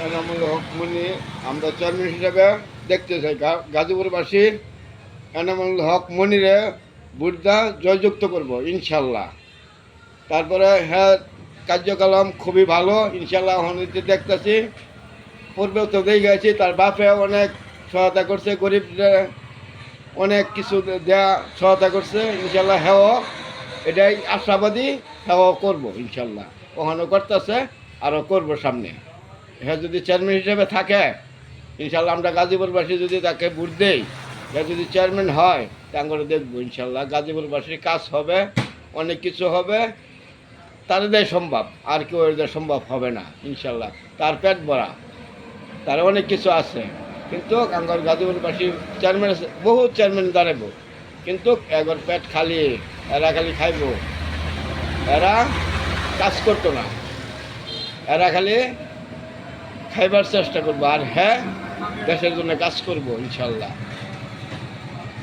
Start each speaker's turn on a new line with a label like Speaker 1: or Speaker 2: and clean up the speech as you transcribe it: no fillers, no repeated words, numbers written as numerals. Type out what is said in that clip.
Speaker 1: এনামুল হক মুনি আমরা চেয়ারম্যান হিসাবে দেখতে চাই। গাজীপুরবাসী এনামুল হক মনিরে বুদ্ধা জয়যুক্ত করব ইনশাল্লাহ। তারপরে হ্যাঁ, কার্যকলাপ খুবই ভালো ইনশাল্লাহ হনিতে দেখতেছি। পূর্বেও তো দিয়ে গেছি, তার বাপে অনেক সহায়তা করছে, গরিবদের অনেক কিছু দেয়া সহায়তা করছে ইনশাল্লাহ। হ্যাঁ, এটাই আশাবাদী, হ্যাঁ করবো ইনশাল্লাহ। ওখানে করতেছে, আরও করবো সামনে। হ্যাঁ যদি চেয়ারম্যান হিসেবে থাকে ইনশাল্লাহ, আমরা গাজীপুরবাসী যদি তাকে ভোট দেই, হ্যাঁ যদি চেয়ারম্যান হয় তা আমরা দেখবো ইনশাল্লাহ গাজীপুরবাসীর কাজ হবে, অনেক কিছু হবে। তার দেয় সম্ভব, আর কেউ এদের সম্ভব হবে না ইনশাল্লাহ। তার পেট ভরা, তার অনেক কিছু আছে, কিন্তু আমার গাজীপুরবাসী চেয়ারম্যান আছে, বহু চেয়ারম্যান দাঁড়াব, কিন্তু একবার পেট খালি, এরা খালি খাইব, এরা কাজ করতো না, এরা খালি খাইবার চেষ্টা করবো। আর হ্যাঁ, দেশের জন্য কাজ করবো ইনশাল্লাহ।